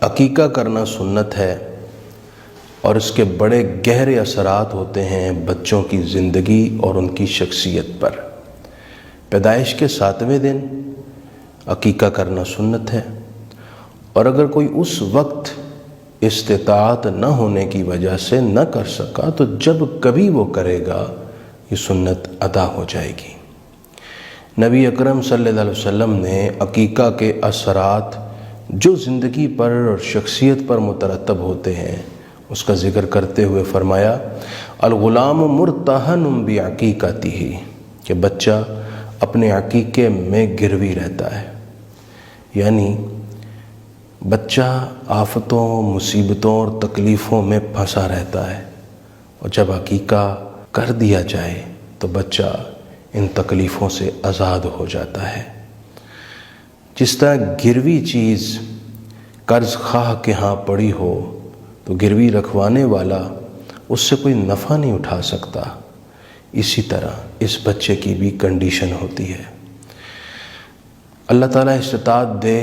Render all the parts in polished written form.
عقیقہ کرنا سنت ہے اور اس کے بڑے گہرے اثرات ہوتے ہیں بچوں کی زندگی اور ان کی شخصیت پر۔ پیدائش کے 7ویں دن عقیقہ کرنا سنت ہے، اور اگر کوئی اس وقت استطاعت نہ ہونے کی وجہ سے نہ کر سکا تو جب کبھی وہ کرے گا یہ سنت ادا ہو جائے گی۔ نبی اکرم صلی اللہ علیہ وسلم نے عقیقہ کے اثرات جو زندگی پر اور شخصیت پر مترتب ہوتے ہیں اس کا ذکر کرتے ہوئے فرمایا، الغلام مرتہن بعقیقتہ، کہ بچہ اپنے عقیقے میں گروی رہتا ہے، یعنی بچہ آفتوں، مصیبتوں اور تکلیفوں میں پھنسا رہتا ہے، اور جب عقیقہ کر دیا جائے تو بچہ ان تکلیفوں سے آزاد ہو جاتا ہے۔ جس طرح گروی چیز قرض خواہ کے ہاں پڑی ہو تو گروی رکھوانے والا اس سے کوئی نفع نہیں اٹھا سکتا، اسی طرح اس بچے کی بھی کنڈیشن ہوتی ہے۔ اللہ تعالیٰ استطاعت دے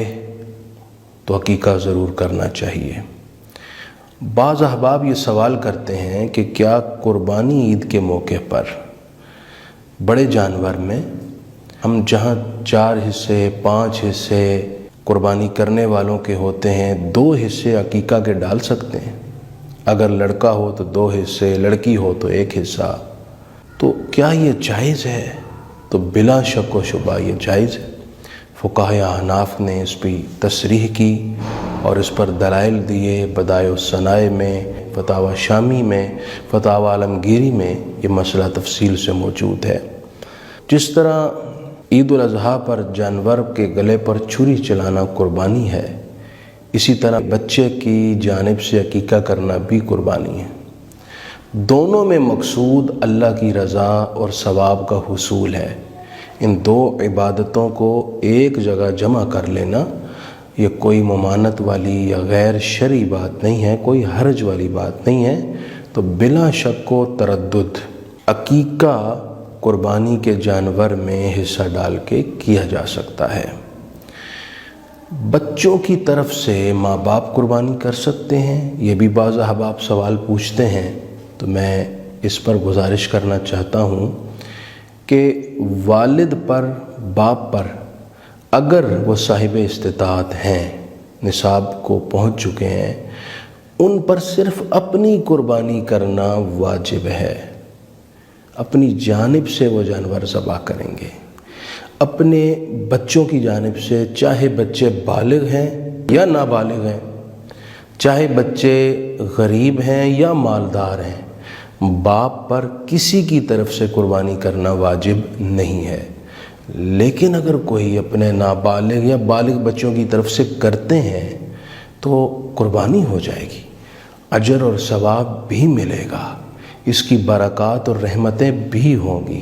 تو عقیقہ ضرور کرنا چاہیے۔ بعض احباب یہ سوال کرتے ہیں کہ کیا قربانی عید کے موقع پر بڑے جانور میں ہم جہاں 4 حصے 5 حصے قربانی کرنے والوں کے ہوتے ہیں 2 حصے عقیقہ کے ڈال سکتے ہیں؟ اگر لڑکا ہو تو 2 حصے، لڑکی ہو تو 1 حصہ، تو کیا یہ جائز ہے؟ تو بلا شک و شبہ یہ جائز ہے۔ فقہائے احناف نے اس پہ تصریح کی اور اس پر دلائل دیے، بدائع الصنائع میں، فتاوی شامی میں، فتاوی عالمگیری میں یہ مسئلہ تفصیل سے موجود ہے۔ جس طرح عید الاضحیٰ پر جانور کے گلے پر چھری چلانا قربانی ہے، اسی طرح بچے کی جانب سے عقیقہ کرنا بھی قربانی ہے۔ دونوں میں مقصود اللہ کی رضا اور ثواب کا حصول ہے۔ ان 2 عبادتوں کو ایک جگہ جمع کر لینا یہ کوئی ممانعت والی یا غیر شرعی بات نہیں ہے، کوئی حرج والی بات نہیں ہے۔ تو بلا شک و تردد عقیقہ قربانی کے جانور میں حصہ ڈال کے کیا جا سکتا ہے۔ بچوں کی طرف سے ماں باپ قربانی کر سکتے ہیں، یہ بھی بعض احباب سوال پوچھتے ہیں، تو میں اس پر گزارش کرنا چاہتا ہوں کہ والد پر، باپ پر اگر وہ صاحب استطاعت ہیں، نصاب کو پہنچ چکے ہیں، ان پر صرف اپنی قربانی کرنا واجب ہے۔ اپنی جانب سے وہ جانور ذبح کریں گے، اپنے بچوں کی جانب سے، چاہے بچے بالغ ہیں یا نابالغ ہیں، چاہے بچے غریب ہیں یا مالدار ہیں، باپ پر کسی کی طرف سے قربانی کرنا واجب نہیں ہے۔ لیکن اگر کوئی اپنے نابالغ یا بالغ بچوں کی طرف سے کرتے ہیں تو قربانی ہو جائے گی، اجر اور ثواب بھی ملے گا، اس کی برکات اور رحمتیں بھی ہوں گی۔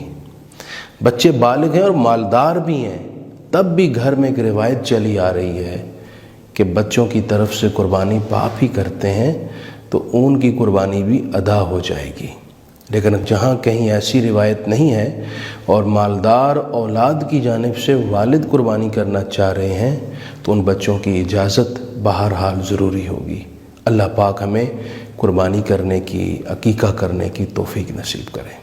بچے بالغ ہیں اور مالدار بھی ہیں، تب بھی گھر میں ایک روایت چلی آ رہی ہے کہ بچوں کی طرف سے قربانی باپ ہی کرتے ہیں تو ان کی قربانی بھی ادا ہو جائے گی۔ لیکن جہاں کہیں ایسی روایت نہیں ہے اور مالدار اولاد کی جانب سے والد قربانی کرنا چاہ رہے ہیں تو ان بچوں کی اجازت بہرحال ضروری ہوگی۔ اللہ پاک ہمیں قربانی کرنے کی، عقیقہ کرنے کی توفیق نصیب کرے۔